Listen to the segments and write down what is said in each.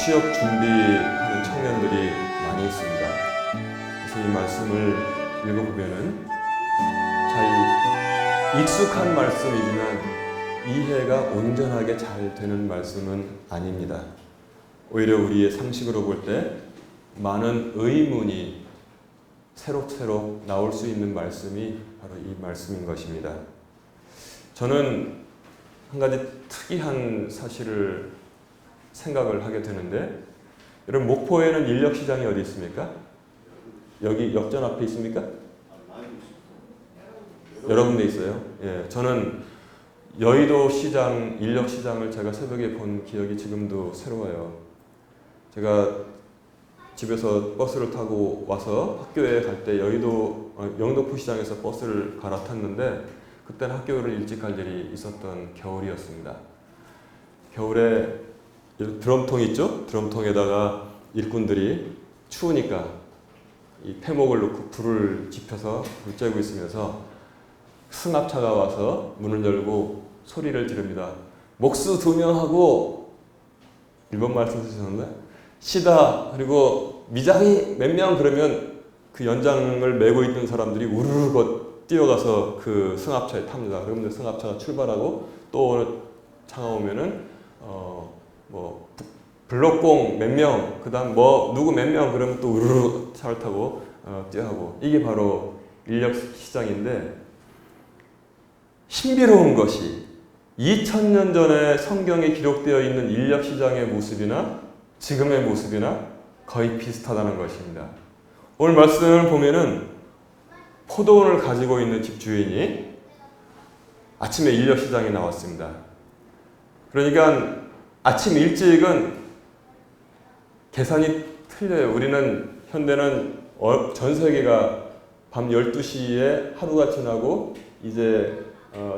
취업 준비하는 청년들이 많이 있습니다. 그래서 이 말씀을 읽어보면은 잘 익숙한 말씀이지만 이해가 온전하게 잘 되는 말씀은 아닙니다. 오히려 우리의 상식으로 볼 때 많은 의문이 새록새록 나올 수 있는 말씀이 바로 이 말씀인 것입니다. 저는 한 가지 특이한 사실을 생각을 하게 되는데, 여러분 목포에는 인력시장이 어디 있습니까? 여기 역전 앞에 있습니까? 여러 군데 있어요. 예, 저는 여의도 시장, 인력시장을 제가 새벽에 본 기억이 지금도 새로워요. 제가 집에서 버스를 타고 와서 학교에 갈 때 여의도 영등포 시장에서 버스를 갈아탔는데, 그때는 학교를 일찍 갈 일이 있었던 겨울이었습니다. 겨울에 드럼통 있죠? 드럼통에다가 일꾼들이 추우니까 이 태목을 놓고 불을 지펴서 불 쬐고 있으면서 승합차가 와서 문을 열고 소리를 지릅니다. 목수 2명하고, 일본 말씀 쓰셨는데 시다, 그리고 미장이 몇 명, 그러면 그 연장을 메고 있는 사람들이 우르르 뛰어가서 그 승합차에 탑니다. 그러면 승합차가 출발하고 또 차가 오면은 뭐 블록공 몇 명, 그다음 뭐 누구 몇 명, 그러면 또 우르르 차를 타고 뛰어가고, 이게 바로 인력 시장인데, 신비로운 것이 2000년 전에 성경에 기록되어 있는 인력 시장의 모습이나 지금의 모습이나 거의 비슷하다는 것입니다. 오늘 말씀을 보면은 포도원을 가지고 있는 집주인이 아침에 인력 시장에 나왔습니다. 그러니까 아침 일찍은 계산이 틀려요. 우리는 현대는 전 세계가 밤 12시에 하루가 지나고 이제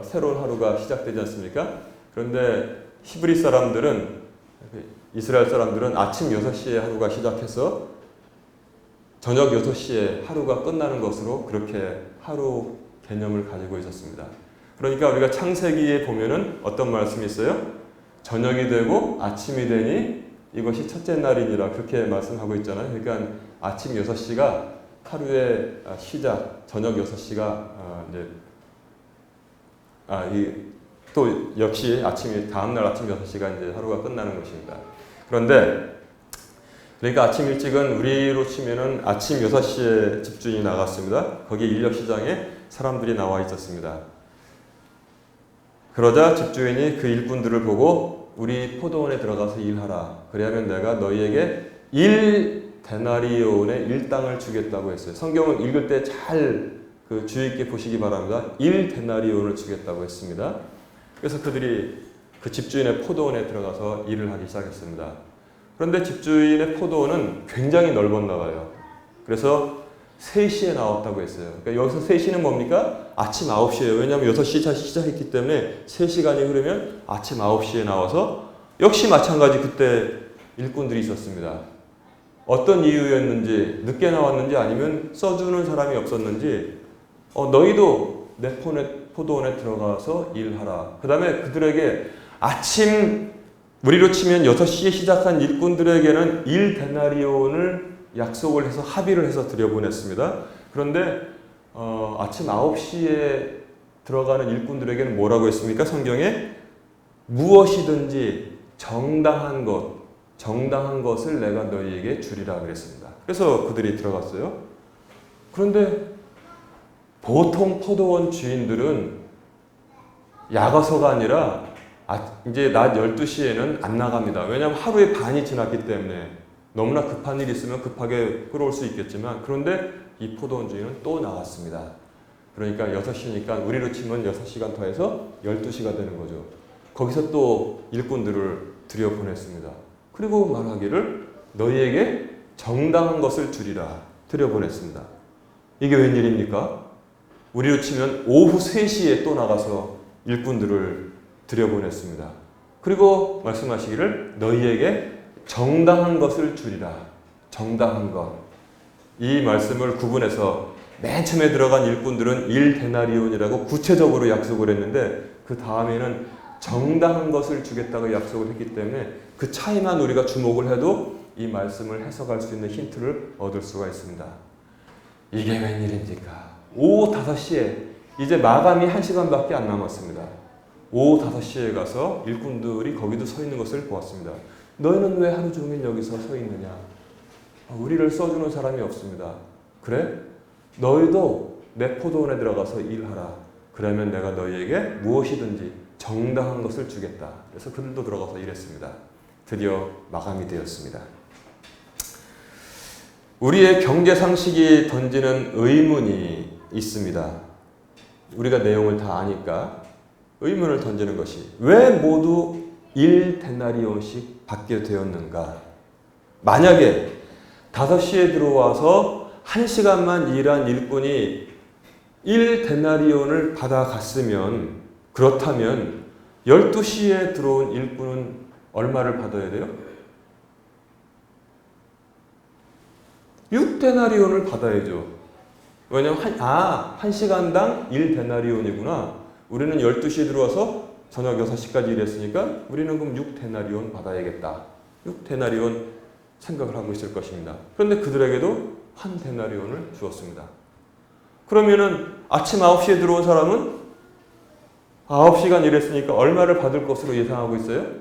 새로운 하루가 시작되지 않습니까? 그런데 히브리 사람들은, 이스라엘 사람들은 아침 6시에 하루가 시작해서 저녁 6시에 하루가 끝나는 것으로 그렇게 하루 개념을 가지고 있었습니다. 그러니까 우리가 창세기에 보면은 어떤 말씀이 있어요? 저녁이 되고 아침이 되니 이것이 첫째 날이니라, 그렇게 말씀하고 있잖아요. 그러니까 아침 6시가 하루의 시작, 저녁 6시가 또 역시 다음날 아침 6시가 이제 하루가 끝나는 것입니다. 그런데 그러니까 아침 일찍은 우리로 치면은 아침 6시에 집주인이 나갔습니다. 거기 인력시장에 사람들이 나와 있었습니다. 그러자 집주인이 그 일꾼들을 보고 우리 포도원에 들어가서 일하라. 그래야면 내가 너희에게 1데나리온의 일당을 주겠다고 했어요. 성경을 읽을 때 잘 주의 있게 보시기 바랍니다. 1데나리온을 주겠다고 했습니다. 그래서 그들이 그 집주인의 포도원에 들어가서 일을 하기 시작했습니다. 그런데 집주인의 포도원은 굉장히 넓었나 봐요. 그래서 3시에 나왔다고 했어요. 그러니까 여기서 3시는 뭡니까? 아침 9시예요. 왜냐하면 6시 시작했기 때문에 3시간이 흐르면 아침 9시에 나와서, 역시 마찬가지 그때 일꾼들이 있었습니다. 어떤 이유였는지, 늦게 나왔는지 아니면 써주는 사람이 없었는지, 너희도 내 포도원에 들어가서 일하라. 그 다음에 그들에게 아침, 우리로 치면 6시에 시작한 일꾼들에게는 1데나리온을 약속을 해서 합의를 해서 들여보냈습니다. 그런데 아침 9시에 들어가는 일꾼들에게는 뭐라고 했습니까? 성경에 무엇이든지 정당한 것을 내가 너희에게 주리라 그랬습니다. 그래서 그들이 들어갔어요. 그런데 보통 포도원 주인들은 야가서가 아니라 이제 낮 12시에는 안 나갑니다. 왜냐하면 하루의 반이 지났기 때문에 너무나 급한 일이 있으면 급하게 끌어올 수 있겠지만, 그런데 이 포도원 주인은 또 나왔습니다. 그러니까 6시니까 우리로 치면 6시간 더해서 12시가 되는 거죠. 거기서 또 일꾼들을 들여보냈습니다. 그리고 말하기를 너희에게 정당한 것을 주리라 들여보냈습니다. 이게 웬일입니까? 우리로 치면 오후 3시에 또 나가서 일꾼들을 들여보냈습니다. 그리고 말씀하시기를 너희에게 정당한 것을 주리라. 정당한 것. 이 말씀을 구분해서 맨 처음에 들어간 일꾼들은 1데나리온이라고 구체적으로 약속을 했는데, 그 다음에는 정당한 것을 주겠다고 약속을 했기 때문에 그 차이만 우리가 주목을 해도 이 말씀을 해석할 수 있는 힌트를 얻을 수가 있습니다. 이게 웬일입니까? 오후 5시에 이제 마감이 1시간밖에 안 남았습니다. 오후 5시에 가서 일꾼들이 거기도 서 있는 것을 보았습니다. 너희는 왜 하루 종일 여기서 서 있느냐? 우리를 써주는 사람이 없습니다. 그래? 너희도 내 포도원에 들어가서 일하라. 그러면 내가 너희에게 무엇이든지 정당한 것을 주겠다. 그래서 그들도 들어가서 일했습니다. 드디어 마감이 되었습니다. 우리의 경제 상식이 던지는 의문이 있습니다. 우리가 내용을 다 아니까 의문을 던지는 것이 왜 모두 1데나리온씩 받게 되었는가? 만약에 5시에 들어와서 1시간만 일한 일꾼이 1데나리온을 받아갔으면, 그렇다면 12시에 들어온 일꾼은 얼마를 받아야 돼요? 6데나리온을 받아야죠. 왜냐면 1시간당 1데나리온이구나. 우리는 12시에 들어와서 저녁 6시까지 일했으니까 우리는 그럼 6데나리온 받아야겠다. 6데나리온 생각을 하고 있을 것입니다. 그런데 그들에게도 1데나리온을 주었습니다. 그러면은 아침 9시에 들어온 사람은 9시간 일했으니까 얼마를 받을 것으로 예상하고 있어요?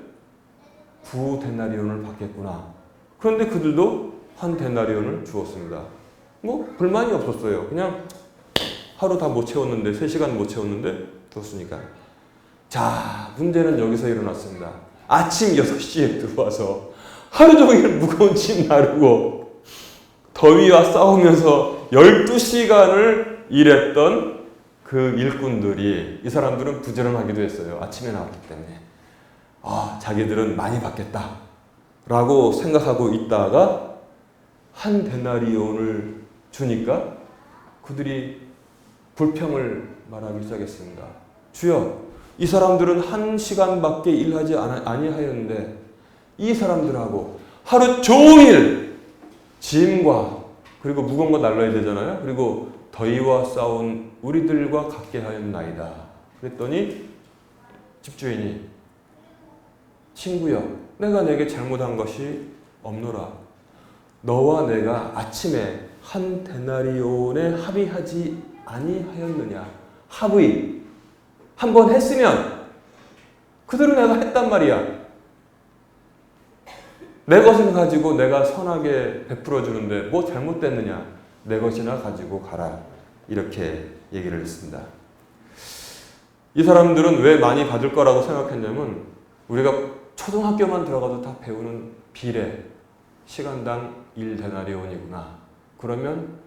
9데나리온을 받겠구나. 그런데 그들도 1데나리온을 주었습니다. 뭐 불만이 없었어요. 그냥 하루 다 못 채웠는데, 3시간 못 채웠는데 줬으니까. 자, 문제는 여기서 일어났습니다. 아침 6시에 들어와서 하루 종일 무거운 짐 나르고 더위와 싸우면서 12시간을 일했던 그 일꾼들이, 이 사람들은 부지런하기도 했어요. 아침에 나왔기 때문에. 자기들은 많이 받겠다 라고 생각하고 있다가 1데나리온을 주니까 그들이 불평을 말하기 시작했습니다. 주여, 이 사람들은 1시간밖에 일하지 아니하였는데 이 사람들하고 하루 종일 짐과 그리고 무거운 거 날라야 되잖아요. 그리고 더위와 싸운 우리들과 같게 하였나이다. 그랬더니 집주인이, 친구여, 내가 내게 잘못한 것이 없노라. 너와 내가 아침에 1데나리온에 합의하지 아니하였느냐. 합의 한번 했으면 그대로 내가 했단 말이야. 내 것을 가지고 내가 선하게 베풀어 주는데 뭐 잘못됐느냐. 내 것이나 가지고 가라. 이렇게 얘기를 했습니다. 이 사람들은 왜 많이 받을 거라고 생각했냐면, 우리가 초등학교만 들어가도 다 배우는 비례, 시간당 1데나리온이구나. 그러면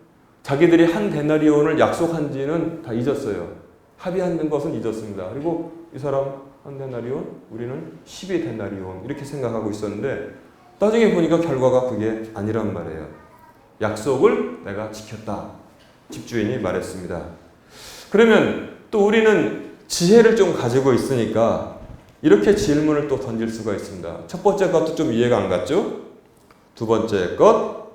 자기들이 1데나리온을 약속한 지는 다 잊었어요. 합의한 것은 잊었습니다. 그리고 이 사람 1데나리온, 우리는 12데나리온 이렇게 생각하고 있었는데, 나중에 보니까 결과가 그게 아니란 말이에요. 약속을 내가 지켰다. 집주인이 말했습니다. 그러면 또 우리는 지혜를 좀 가지고 있으니까 이렇게 질문을 또 던질 수가 있습니다. 첫 번째 것도 좀 이해가 안 갔죠? 두 번째 것,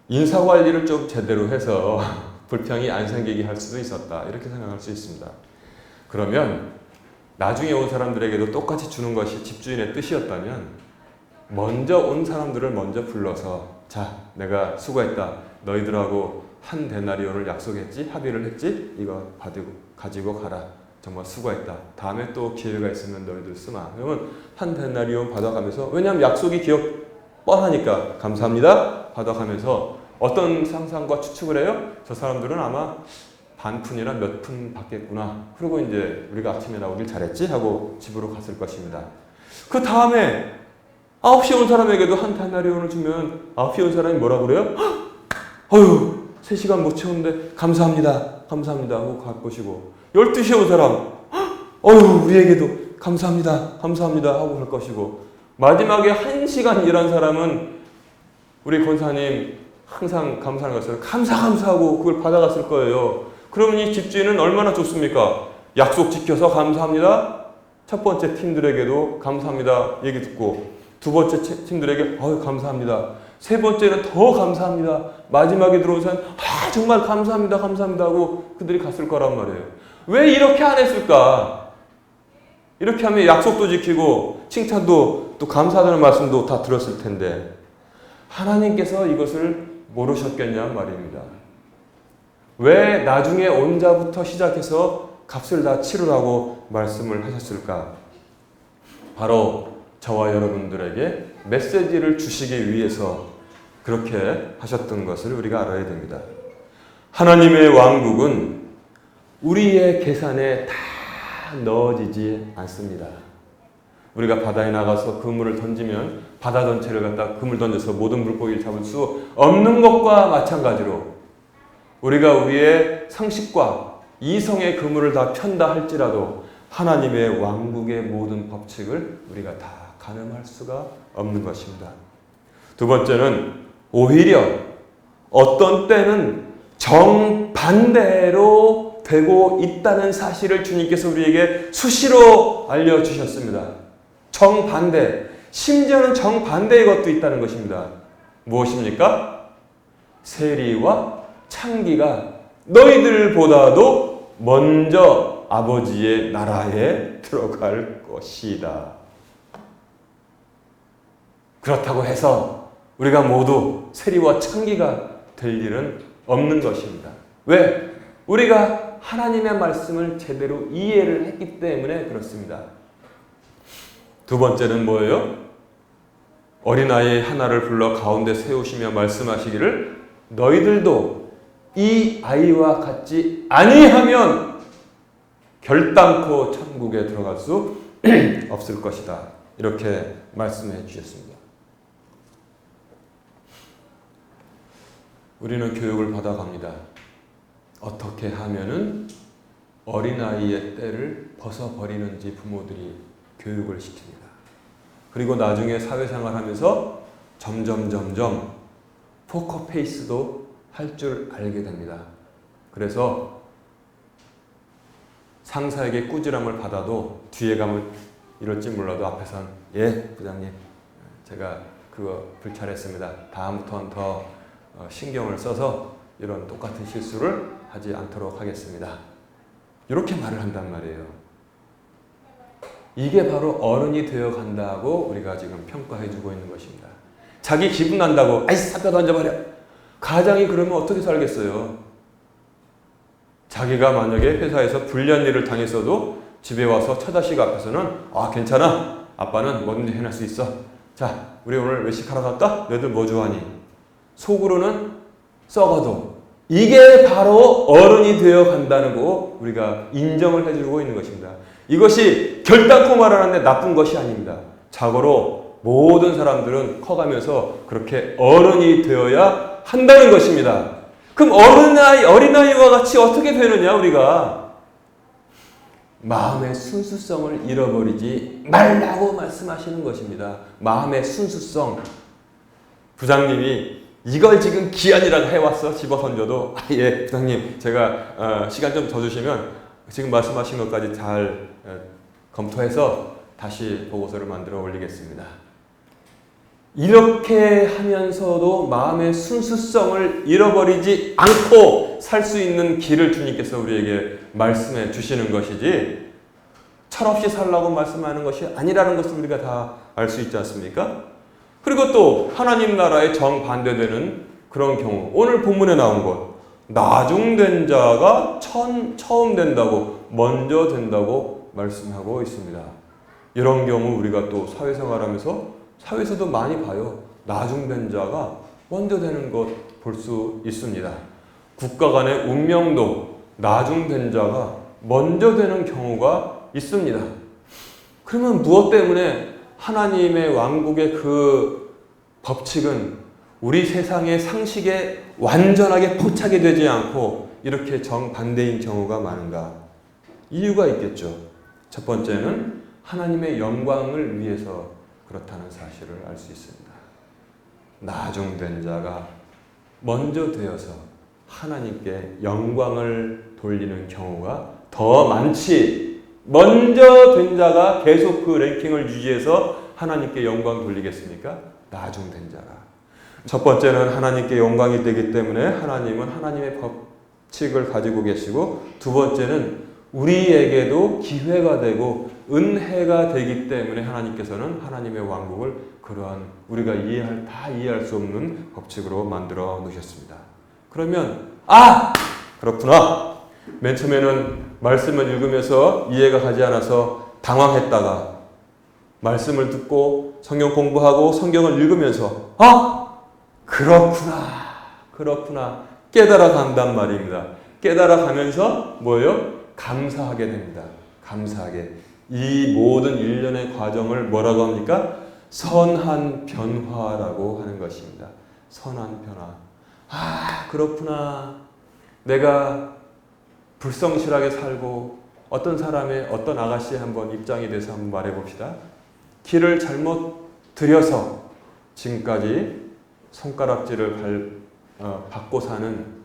인사관리를 좀 제대로 해서 불평이 안 생기게 할 수도 있었다. 이렇게 생각할 수 있습니다. 그러면 나중에 온 사람들에게도 똑같이 주는 것이 집주인의 뜻이었다면, 먼저 온 사람들을 먼저 불러서, 자, 내가 수고했다. 너희들하고 1데나리온을 약속했지? 합의를 했지? 이거 가지고 가라. 정말 수고했다. 다음에 또 기회가 있으면 너희들 쓰마. 그러면 1데나리온 받아가면서, 왜냐하면 약속이 뻔하니까 감사합니다 받아가면서 어떤 상상과 추측을 해요? 저 사람들은 아마 반푼이나 몇 푼 받겠구나. 그리고 이제 우리가 아침에 나오길 잘했지? 하고 집으로 갔을 것입니다. 그 다음에 9시에 온 사람에게도 1데나리온을 주면 9시에 온 사람이 뭐라 그래요? 어휴, 3시간 못 채웠는데 감사합니다. 감사합니다 하고 갈 것이고, 12시에 온 사람, 어휴, 우리에게도 감사합니다. 감사합니다 하고 갈 것이고, 마지막에 1시간 일한 사람은 우리 권사님 항상 감사하는 것을 감사하고 그걸 받아갔을 거예요. 그러면 이 집주인은 얼마나 좋습니까? 약속 지켜서 감사합니다. 첫 번째 팀들에게도 감사합니다 얘기 듣고, 두 번째 팀들에게 감사합니다. 세 번째는 더 감사합니다. 마지막에 들어온 사람, 정말 감사합니다 하고 그들이 갔을 거란 말이에요. 왜 이렇게 안 했을까? 이렇게 하면 약속도 지키고 칭찬도 또 감사하다는 말씀도 다 들었을 텐데 하나님께서 이것을 모르셨겠냐 말입니다. 왜 나중에 온 자부터 시작해서 값을 다 치르라고 말씀을 하셨을까? 바로 저와 여러분들에게 메시지를 주시기 위해서 그렇게 하셨던 것을 우리가 알아야 됩니다. 하나님의 왕국은 우리의 계산에 다 넣어지지 않습니다. 우리가 바다에 나가서 그물을 던지면 바다 전체를 갖다 그물 던져서 모든 물고기를 잡을 수 없는 것과 마찬가지로 우리가 우리의 상식과 이성의 그물을 다 편다 할지라도 하나님의 왕국의 모든 법칙을 우리가 다 가늠할 수가 없는 것입니다. 두 번째는 오히려 어떤 때는 정반대로 되고 있다는 사실을 주님께서 우리에게 수시로 알려주셨습니다. 정반대, 심지어는 정반대의 것도 있다는 것입니다. 무엇입니까? 세리와 창기가 너희들보다도 먼저 아버지의 나라에 들어갈 것이다. 그렇다고 해서 우리가 모두 세리와 창기가 될 일은 없는 것입니다. 왜? 우리가 하나님의 말씀을 제대로 이해를 했기 때문에 그렇습니다. 두 번째는 뭐예요? 어린아이 하나를 불러 가운데 세우시며 말씀하시기를 너희들도 이 아이와 같지 아니하면 결단코 천국에 들어갈 수 없을 것이다. 이렇게 말씀해 주셨습니다. 우리는 교육을 받아갑니다. 어떻게 하면은 어린아이의 때를 벗어버리는지 부모들이 교육을 시킵니다. 그리고 나중에 사회생활 하면서 점점 포커페이스도 할 줄 알게 됩니다. 그래서 상사에게 꾸지람을 받아도 뒤에 가면 이럴지 몰라도 앞에선 예 부장님 제가 그거 불찰했습니다. 다음부터는 더 신경을 써서 이런 똑같은 실수를 하지 않도록 하겠습니다. 이렇게 말을 한단 말이에요. 이게 바로 어른이 되어 간다고 우리가 지금 평가해주고 있는 것입니다. 자기 기분 난다고 아이 사표 던져버려. 가장이 그러면 어떻게 살겠어요? 자기가 만약에 회사에서 불리한 일을 당했어도 집에 와서 처자식 앞에서는 아 괜찮아. 아빠는 뭐든지 해낼 수 있어. 자 우리 오늘 외식하러 갈까? 너희들 뭐 좋아하니? 속으로는 썩어도 이게 바로 어른이 되어 간다는 거 우리가 인정을 해주고 있는 것입니다. 이것이 결단코 말하는데 나쁜 것이 아닙니다. 자고로 모든 사람들은 커가면서 그렇게 어른이 되어야 한다는 것입니다. 그럼 어린아이와 같이 어떻게 되느냐 우리가? 마음의 순수성을 잃어버리지 말라고 말씀하시는 것입니다. 마음의 순수성. 부장님이 이걸 지금 기한이라고 해왔어. 집어 던져도 예 부장님 제가 시간 좀 더 주시면 지금 말씀하신 것까지 잘 검토해서 다시 보고서를 만들어 올리겠습니다. 이렇게 하면서도 마음의 순수성을 잃어버리지 않고 살 수 있는 길을 주님께서 우리에게 말씀해 주시는 것이지 철없이 살라고 말씀하는 것이 아니라는 것을 우리가 다 알 수 있지 않습니까? 그리고 또 하나님 나라에 정반대되는 그런 경우 오늘 본문에 나온 것 나중된 자가 처음 된다고 먼저 된다고 말씀하고 있습니다. 이런 경우 우리가 또 사회생활하면서 사회에서도 많이 봐요. 나중된 자가 먼저 되는 것 볼 수 있습니다. 국가 간의 운명도 나중된 자가 먼저 되는 경우가 있습니다. 그러면 무엇 때문에 하나님의 왕국의 그 법칙은 우리 세상의 상식에 완전하게 포착이 되지 않고 이렇게 정반대인 경우가 많은가? 이유가 있겠죠. 첫 번째는 하나님의 영광을 위해서 그렇다는 사실을 알 수 있습니다. 나중된 자가 먼저 되어서 하나님께 영광을 돌리는 경우가 더 많지. 먼저 된 자가 계속 그 랭킹을 유지해서 하나님께 영광 돌리겠습니까? 나중된 자가. 첫 번째는 하나님께 영광이 되기 때문에 하나님은 하나님의 법칙을 가지고 계시고 두 번째는 우리에게도 기회가 되고 은혜가 되기 때문에 하나님께서는 하나님의 왕국을 그러한 우리가 다 이해할 수 없는 법칙으로 만들어 놓으셨습니다. 그러면 그렇구나. 맨 처음에는 말씀을 읽으면서 이해가 가지 않아서 당황했다가 말씀을 듣고 성경 공부하고 성경을 읽으면서 그렇구나 깨달아 간단 말입니다. 깨달아 가면서 뭐예요? 감사하게 됩니다. 감사하게. 이 모든 일련의 과정을 뭐라고 합니까? 선한 변화라고 하는 것입니다. 선한 변화. 그렇구나. 내가 불성실하게 살고 어떤 아가씨의 한번 입장이 돼서 한번 말해봅시다. 길을 잘못 들여서 지금까지 손가락질을 받고 사는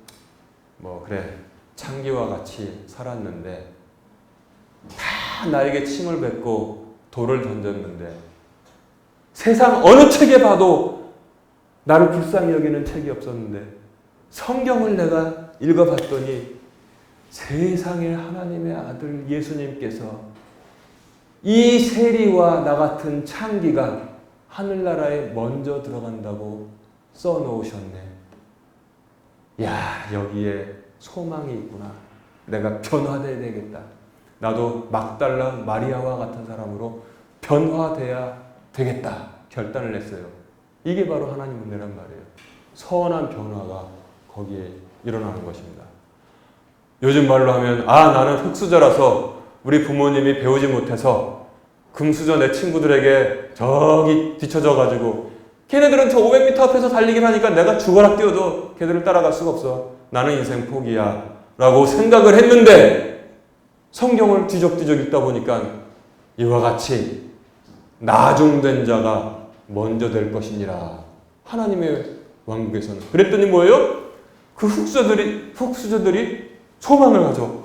창기와 같이 살았는데 다 나에게 침을 뱉고 돌을 던졌는데 세상 어느 책에 봐도 나를 불쌍히 여기는 책이 없었는데 성경을 내가 읽어봤더니 세상에 하나님의 아들 예수님께서 이 세리와 나 같은 창기가 하늘나라에 먼저 들어간다고 써놓으셨네. 여기에 소망이 있구나. 내가 변화돼야 되겠다. 나도 막달라 마리아와 같은 사람으로 변화돼야 되겠다. 결단을 했어요. 이게 바로 하나님 은혜란 말이에요. 선한 변화가 거기에 일어나는 것입니다. 요즘 말로 하면 나는 흙수저라서 우리 부모님이 배우지 못해서 금수저 내 친구들에게 저기 뒤쳐져 가지고 걔네들은 저 500m 앞에서 달리기를 하니까 내가 죽어라 뛰어도 걔들을 따라갈 수가 없어. 나는 인생 포기야 라고 생각을 했는데 성경을 뒤적뒤적 읽다 보니까 이와 같이 나중된 자가 먼저 될 것이니라. 하나님의 왕국에서는. 그랬더니 뭐예요? 그 흙수저들이 소망을 가져.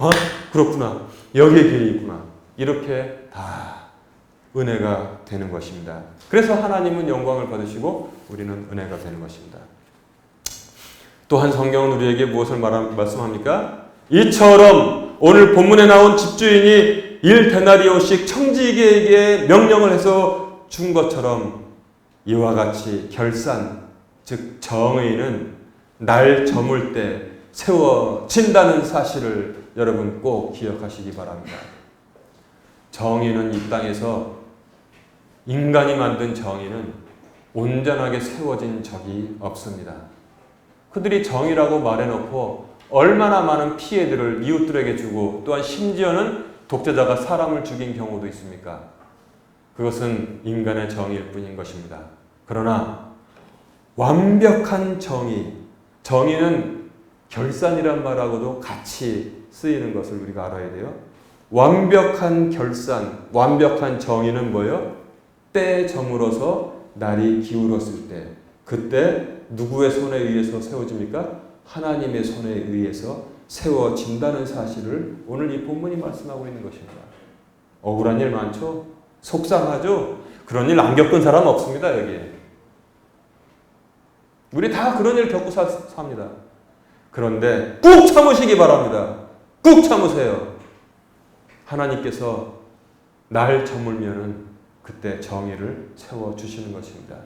그렇구나. 여기에 길이 있구나. 이렇게 다 은혜가 되는 것입니다. 그래서 하나님은 영광을 받으시고 우리는 은혜가 되는 것입니다. 또한 성경은 우리에게 무엇을 말씀합니까? 이처럼 오늘 본문에 나온 집주인이 1데나리오씩 청지기에게 명령을 해서 준 것처럼 이와 같이 결산, 즉 정의는 날 저물 때 세워진다는 사실을 여러분 꼭 기억하시기 바랍니다. 정의는 이 땅에서 인간이 만든 정의는 온전하게 세워진 적이 없습니다. 그들이 정의라고 말해놓고 얼마나 많은 피해들을 이웃들에게 주고 또한 심지어는 독재자가 사람을 죽인 경우도 있습니까? 그것은 인간의 정의일 뿐인 것입니다. 그러나 완벽한 정의는 결산이란 말하고도 같이 쓰이는 것을 우리가 알아야 돼요. 완벽한 결산, 완벽한 정의는 뭐예요? 때에 저물어서 날이 기울었을 때, 그때 누구의 손에 의해서 세워집니까? 하나님의 손에 의해서 세워진다는 사실을 오늘 이 본문이 말씀하고 있는 것입니다. 억울한 일 많죠? 속상하죠? 그런 일 안 겪은 사람 없습니다, 여기에. 우리 다 그런 일 겪고 삽니다. 그런데 꾹 참으시기 바랍니다. 꾹 참으세요. 하나님께서 날 저물면은 그때 정의를 세워주시는 것입니다.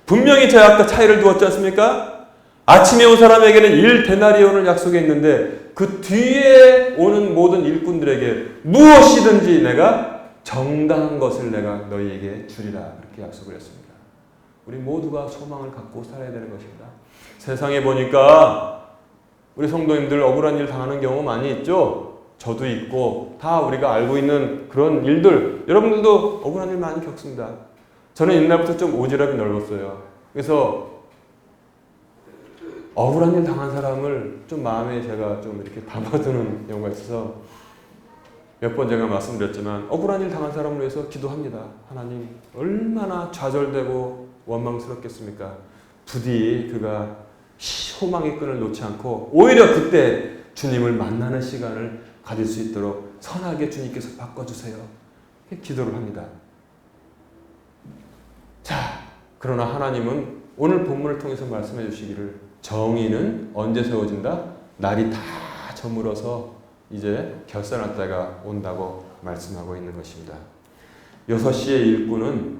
분명히 제가 아까 차이를 두었지 않습니까? 아침에 온 사람에게는 1데나리온을 약속했는데 그 뒤에 오는 모든 일꾼들에게 무엇이든지 내가 정당한 것을 내가 너희에게 주리라 그렇게 약속을 했습니다. 우리 모두가 소망을 갖고 살아야 되는 것입니다. 세상에 보니까 우리 성도님들 억울한 일 당하는 경우 많이 있죠? 저도 있고 다 우리가 알고 있는 그런 일들, 여러분들도 억울한 일 많이 겪습니다. 저는 옛날부터 좀 오지랖이 넓었어요. 그래서 억울한 일 당한 사람을 좀 마음에 제가 좀 이렇게 담아두는 경우가 있어서 몇 번 제가 말씀드렸지만 억울한 일 당한 사람을 위해서 기도합니다. 하나님, 얼마나 좌절되고 원망스럽겠습니까? 부디 그가 소망의 끈을 놓지 않고 오히려 그때 주님을 만나는 시간을 가질 수 있도록 선하게 주님께서 바꿔주세요. 기도를 합니다. 자, 그러나 하나님은 오늘 본문을 통해서 말씀해 주시기를 정의는 언제 세워진다? 날이 다 저물어서 이제 결산할 때가 온다고 말씀하고 있는 것입니다. 6시의 일꾼은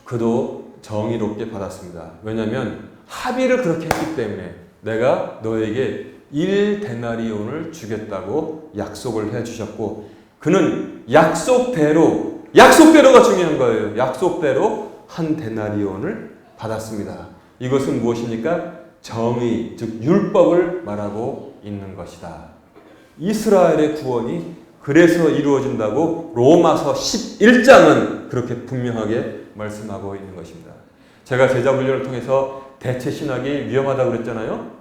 그도 정의롭게 받았습니다. 왜냐하면 합의를 그렇게 했기 때문에 내가 너에게 1데나리온을 주겠다고 약속을 해주셨고 그는 약속대로가 중요한 거예요. 약속대로 1데나리온을 받았습니다. 이것은 무엇입니까? 정의, 즉 율법을 말하고 있는 것이다. 이스라엘의 구원이 그래서 이루어진다고 로마서 11장은 그렇게 분명하게 말씀하고 있는 것입니다. 제가 제자훈련을 통해서 대체 신학이 위험하다고 그랬잖아요.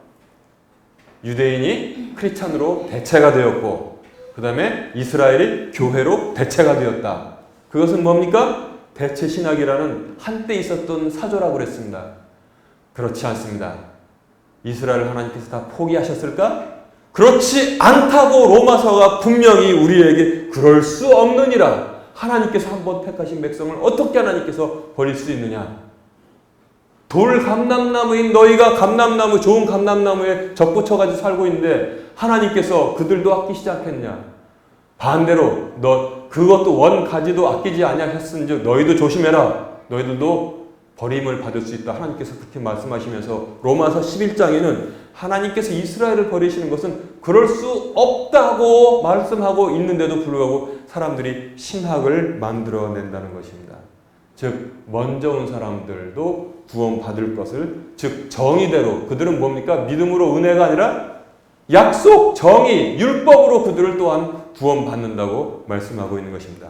유대인이 크리스찬으로 대체가 되었고 그 다음에 이스라엘이 교회로 대체가 되었다. 그것은 뭡니까? 대체 신학이라는 한때 있었던 사조라고 그랬습니다. 그렇지 않습니다. 이스라엘을 하나님께서 다 포기하셨을까? 그렇지 않다고 로마서가 분명히 우리에게 그럴 수 없느니라. 하나님께서 한번 택하신 백성을 어떻게 하나님께서 버릴 수 있느냐? 돌 감람나무인 너희가 감람나무, 좋은 감람나무에 접붙여가지고 살고 있는데 하나님께서 그들도 아끼시지 않겠냐? 반대로 그것도 원 가지도 아끼지 아니하셨은즉 너희도 조심해라. 너희들도 버림을 받을 수 있다. 하나님께서 그렇게 말씀하시면서 로마서 11장에는 하나님께서 이스라엘을 버리시는 것은 그럴 수 없다고 말씀하고 있는데도 불구하고 사람들이 신학을 만들어낸다는 것입니다. 즉 먼저 온 사람들도 구원받을 것을, 즉 정의대로, 그들은 뭡니까? 믿음으로 은혜가 아니라 약속, 정의, 율법으로 그들을 또한 구원받는다고 말씀하고 있는 것입니다.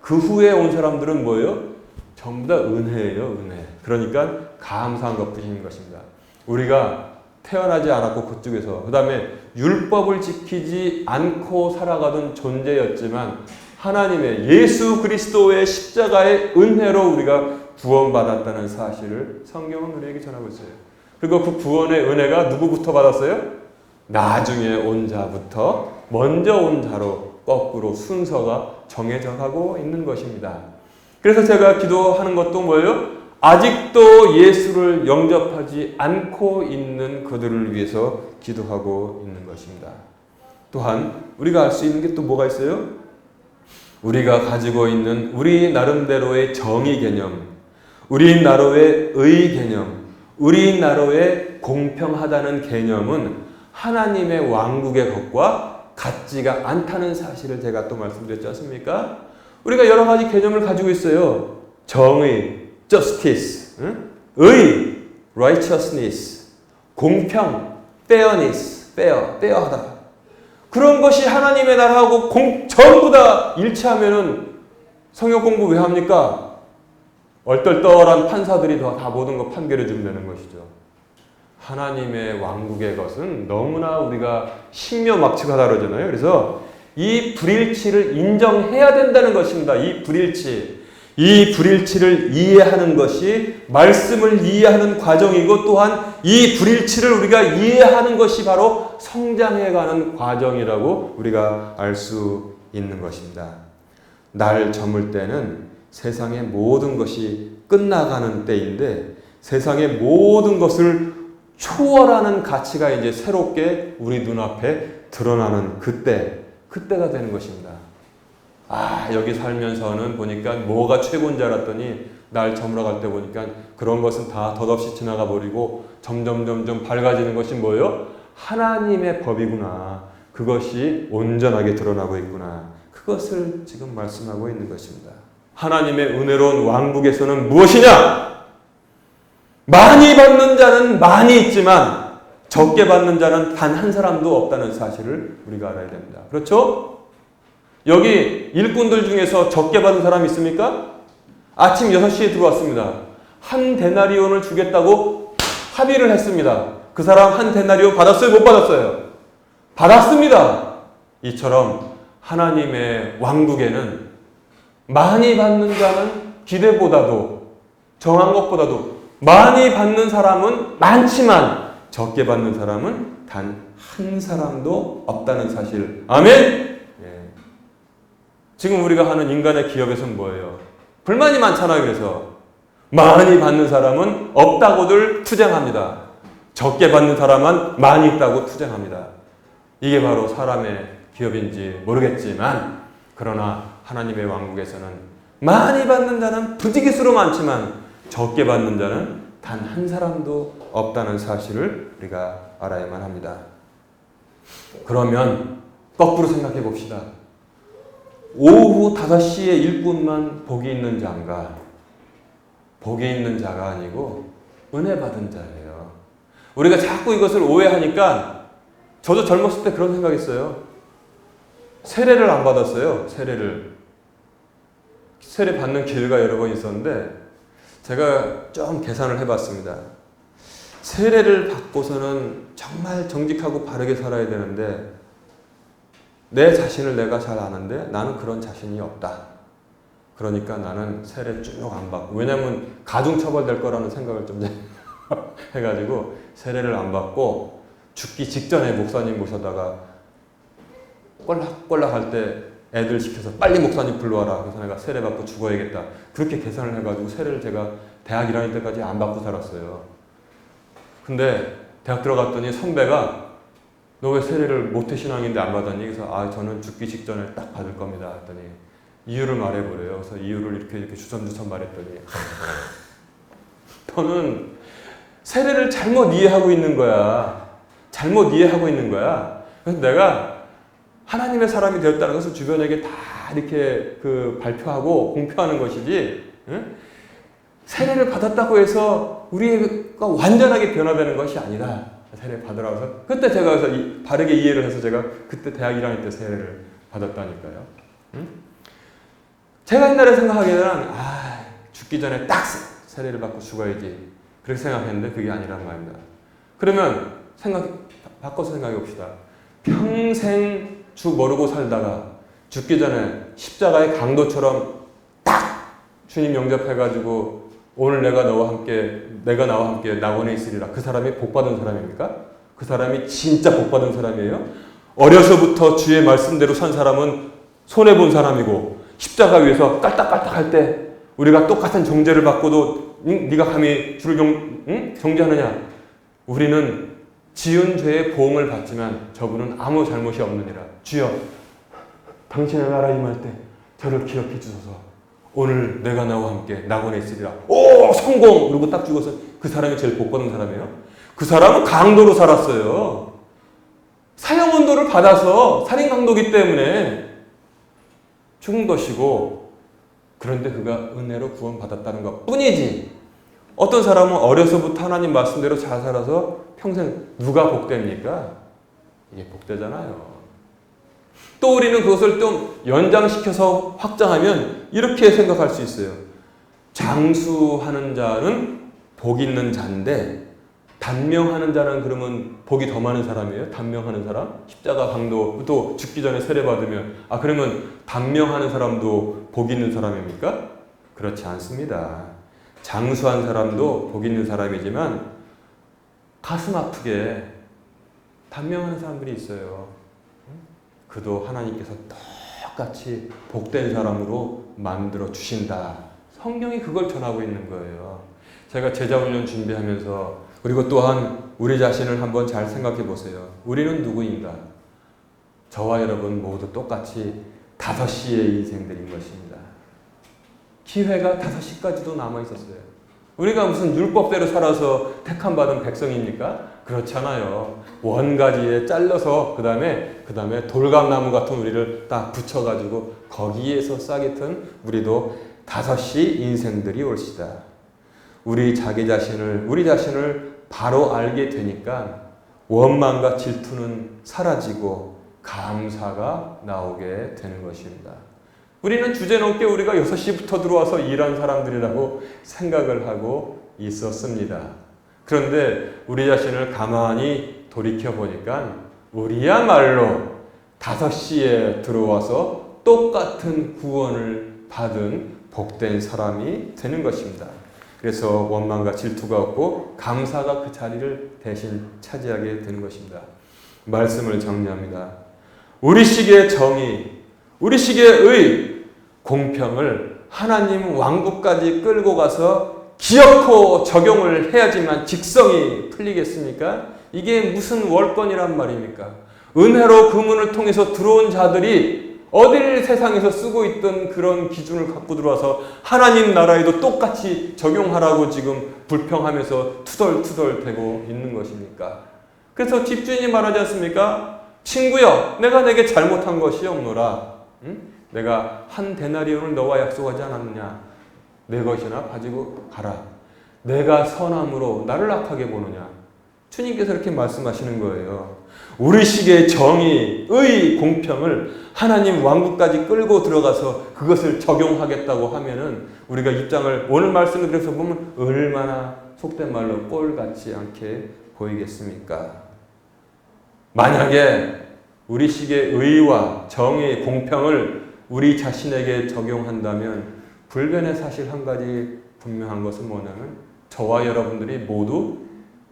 그 후에 온 사람들은 뭐예요? 전부 다 은혜예요, 은혜. 그러니까 감사한 것뿐인 것입니다. 우리가 태어나지 않았고 그쪽에서 그 다음에 율법을 지키지 않고 살아가던 존재였지만 하나님의 예수 그리스도의 십자가의 은혜로 우리가 구원받았다는 사실을 성경은 우리에게 전하고 있어요. 그리고 그 구원의 은혜가 누구부터 받았어요? 나중에 온 자부터 먼저 온 자로 거꾸로 순서가 정해져 가고 있는 것입니다. 그래서 제가 기도하는 것도 뭐예요? 아직도 예수를 영접하지 않고 있는 그들을 위해서 기도하고 있는 것입니다. 또한 우리가 알 수 있는 게 또 뭐가 있어요? 우리가 가지고 있는 우리 나름대로의 정의 개념, 우리 나름의 의 개념, 우리 나름의 공평하다는 개념은 하나님의 왕국의 것과 같지가 않다는 사실을 제가 또 말씀드렸지 않습니까? 우리가 여러 가지 개념을 가지고 있어요. 정의, justice, 의, righteousness, 공평, fairness, fair하다. 그런 것이 하나님의 나라하고 전부 다 일치하면은 성경 공부 왜 합니까? 얼떨떨한 판사들이 다 모든 거 판결해 주면 되는 것이죠. 하나님의 왕국의 것은 너무나 우리가 신묘막측하다 그러잖아요. 그래서 이 불일치를 인정해야 된다는 것입니다. 이 불일치를 이해하는 것이 말씀을 이해하는 과정이고 또한 이 불일치를 우리가 이해하는 것이 바로 성장해가는 과정이라고 우리가 알 수 있는 것입니다. 날 저물 때는 세상의 모든 것이 끝나가는 때인데 세상의 모든 것을 초월하는 가치가 이제 새롭게 우리 눈앞에 드러나는 그때가 되는 것입니다. 여기 살면서는 보니까 뭐가 최고인 줄 알았더니 날 저물어갈 때 보니까 그런 것은 다 덧없이 지나가 버리고 점점 밝아지는 것이 뭐예요? 하나님의 법이구나. 그것이 온전하게 드러나고 있구나. 그것을 지금 말씀하고 있는 것입니다. 하나님의 은혜로운 왕국에서는 무엇이냐? 많이 받는 자는 많이 있지만 적게 받는 자는 단 한 사람도 없다는 사실을 우리가 알아야 됩니다. 그렇죠? 여기 일꾼들 중에서 적게 받은 사람이 있습니까? 아침 6시에 들어왔습니다. 1데나리온을 주겠다고 합의를 했습니다. 그 사람 1데나리온 받았어요? 못 받았어요? 받았습니다. 이처럼 하나님의 왕국에는 많이 받는 자는 기대보다도 정한 것보다도 많이 받는 사람은 많지만 적게 받는 사람은 단 한 사람도 없다는 사실. 아멘? 지금 우리가 하는 인간의 기업에서는 뭐예요? 불만이 많잖아요. 그래서 많이 받는 사람은 없다고들 투쟁합니다. 적게 받는 사람은 많이 있다고 투쟁합니다. 이게 바로 사람의 기업인지 모르겠지만 그러나 하나님의 왕국에서는 많이 받는 자는 부지기수로 많지만 적게 받는 자는 단 한 사람도 없다는 사실을 우리가 알아야만 합니다. 그러면 거꾸로 생각해 봅시다. 오후 5시에 일꾼만 복이 있는 자인가? 복이 있는 자가 아니고 은혜 받은 자예요. 우리가 자꾸 이것을 오해하니까 저도 젊었을 때 그런 생각했어요. 세례를 안 받았어요. 세례 받는 기회가 여러 번 있었는데 제가 좀 계산을 해봤습니다. 세례를 받고서는 정말 정직하고 바르게 살아야 되는데 내 자신을 내가 잘 아는데 나는 그런 자신이 없다. 그러니까 나는 세례 쭉 안 받고, 왜냐면 가중처벌될 거라는 생각을 좀 해가지고 세례를 안 받고 죽기 직전에 목사님 모셔다가 꼴락꼴락 할 때 애들 시켜서 빨리 목사님 불러와라. 그래서 내가 세례 받고 죽어야겠다. 그렇게 계산을 해가지고 세례를 제가 대학 1학년 때까지 안 받고 살았어요. 근데 대학 들어갔더니 선배가 너 왜 세례를 모태신앙인데 안 받았니? 그래서 저는 죽기 직전에 딱 받을 겁니다. 했더니 이유를 말해보래요. 그래서 이유를 이렇게 주섬주섬 말했더니 너는 세례를 잘못 이해하고 있는 거야. 잘못 이해하고 있는 거야. 그래서 내가 하나님의 사람이 되었다는 것을 주변에게 다 이렇게 발표하고 공표하는 것이지, 응? 세례를 받았다고 해서 우리가 완전하게 변화되는 것이 아니다. 세례 받으라고 해서 그때 제가 그래서 바르게 이해를 해서 제가 그때 대학 1학년 때 세례를 받았다니까요. 응? 제가 옛날에 생각하기에는 죽기 전에 딱 세례를 받고 죽어야지 그렇게 생각했는데 그게 아니란 말입니다. 그러면 바꿔서 생각해 봅시다. 평생 주 모르고 살다가 죽기 전에 십자가의 강도처럼 딱 주님 영접해가지고 오늘 내가 나와 함께 낙원에 있으리라. 그 사람이 복받은 사람입니까? 그 사람이 진짜 복받은 사람이에요? 어려서부터 주의 말씀대로 산 사람은 손해본 사람이고 십자가 위에서 깔딱깔딱할 때 우리가 똑같은 정죄를 받고도 네가 감히 주를 정죄하느냐? 우리는 지은 죄의 보응을 받지만 저분은 아무 잘못이 없느니라. 주여, 당신의 나라 임할 때 저를 기억해 주소서. 오늘 내가 나와 함께 낙원에 있으리라. 오, 성공! 그러고 딱 죽어서 그 사람이 제일 복받은 사람이에요. 그 사람은 강도로 살았어요. 사형언도를 받아서 살인 강도기 때문에 죽은 것이고, 그런데 그가 은혜로 구원받았다는 것 뿐이지. 어떤 사람은 어려서부터 하나님 말씀대로 잘 살아서 평생 누가 복됩니까? 이게 복되잖아요. 또 우리는 그것을 좀 연장시켜서 확장하면 이렇게 생각할 수 있어요. 장수하는 자는 복 있는 자인데 단명하는 자는 그러면 복이 더 많은 사람이에요? 단명하는 사람? 십자가 강도 또 죽기 전에 세례 받으면 그러면 단명하는 사람도 복 있는 사람입니까? 그렇지 않습니다. 장수한 사람도 복 있는 사람이지만 가슴 아프게 단명하는 사람들이 있어요. 그도 하나님께서 똑같이 복된 사람으로 만들어 주신다. 성경이 그걸 전하고 있는 거예요. 제가 제자훈련 준비하면서 그리고 또한 우리 자신을 한번 잘 생각해 보세요. 우리는 누구인가? 저와 여러분 모두 똑같이 5시의 인생들인 것입니다. 기회가 5시까지도 남아 있었어요. 우리가 무슨 율법대로 살아서 택함받은 백성입니까? 그렇잖아요. 원가지에 잘라서 그 다음에 돌감나무 같은 우리를 딱 붙여가지고 거기에서 싹이 튼 우리도 5시 인생들이 올시다. 우리 자신을 바로 알게 되니까 원망과 질투는 사라지고 감사가 나오게 되는 것입니다. 우리는 주제넘게 우리가 6시부터 들어와서 일한 사람들이라고 생각을 하고 있었습니다. 그런데 우리 자신을 가만히 돌이켜보니까 우리야말로 5시에 들어와서 똑같은 구원을 받은 복된 사람이 되는 것입니다. 그래서 원망과 질투가 없고 감사가 그 자리를 대신 차지하게 되는 것입니다. 말씀을 정리합니다. 우리식의 정의, 우리식의 의, 공평을 하나님 왕국까지 끌고 가서 기어코 적용을 해야지만 직성이 풀리겠습니까? 이게 무슨 월권이란 말입니까? 은혜로 그 문을 통해서 들어온 자들이 어딜 세상에서 쓰고 있던 그런 기준을 갖고 들어와서 하나님 나라에도 똑같이 적용하라고 지금 불평하면서 투덜투덜대고 있는 것입니까? 그래서 집주인이 말하지 않습니까? 친구여, 내가 내게 잘못한 것이 없노라. 응? 내가 한 데나리온을 너와 약속하지 않았느냐? 내 것이나 가지고 가라. 내가 선함으로 나를 악하게 보느냐? 주님께서 이렇게 말씀하시는 거예요. 우리식의 정의, 의, 공평을 하나님 왕국까지 끌고 들어가서 그것을 적용하겠다고 하면은 우리가 입장을 오늘 말씀을 들어서 보면 얼마나 속된 말로 꼴 같지 않게 보이겠습니까? 만약에 우리식의 의와 정의, 공평을 우리 자신에게 적용한다면 불변의 사실 한 가지 분명한 것은 뭐냐면 저와 여러분들이 모두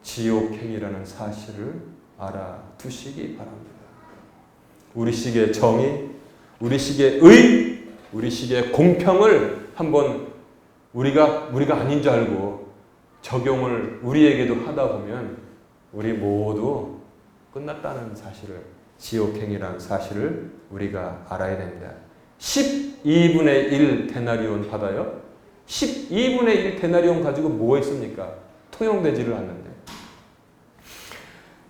지옥행이라는 사실을 알아두시기 바랍니다. 우리식의 정의, 우리식의 의, 우리식의 공평을 한번 우리가 아닌 줄 알고 적용을 우리에게도 하다 보면 우리 모두 끝났다는 사실을, 지옥행이라는 사실을 우리가 알아야 됩니다. 12분의 1 데나리온 받아요? 12분의 1 데나리온 가지고 뭐 했습니까? 통용되지를 않는데.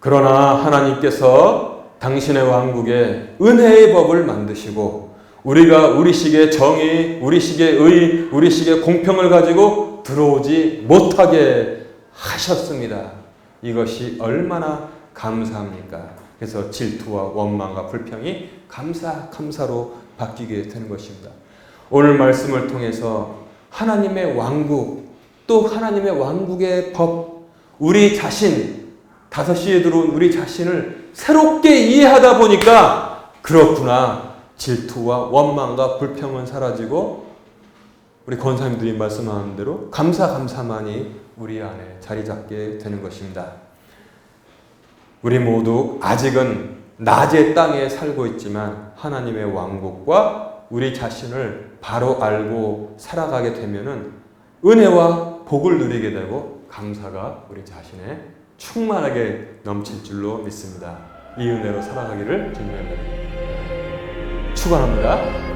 그러나 하나님께서 당신의 왕국에 은혜의 법을 만드시고 우리가 우리식의 정의, 우리식의 의, 우리식의 공평을 가지고 들어오지 못하게 하셨습니다. 이것이 얼마나 감사합니까? 그래서 질투와 원망과 불평이 감사로 바뀌게 되는 것입니다. 오늘 말씀을 통해서 하나님의 왕국, 또 하나님의 왕국의 법, 우리 자신, 5시에 들어온 우리 자신을 새롭게 이해하다 보니까 그렇구나. 질투와 원망과 불평은 사라지고 우리 권사님들이 말씀하는 대로 감사만이 우리 안에 자리 잡게 되는 것입니다. 우리 모두 아직은 낮의 땅에 살고 있지만 하나님의 왕국과 우리 자신을 바로 알고 살아가게 되면은 은혜와 복을 누리게 되고 감사가 우리 자신에 충만하게 넘칠 줄로 믿습니다. 이 은혜로 살아가기를 주님의 축원합니다.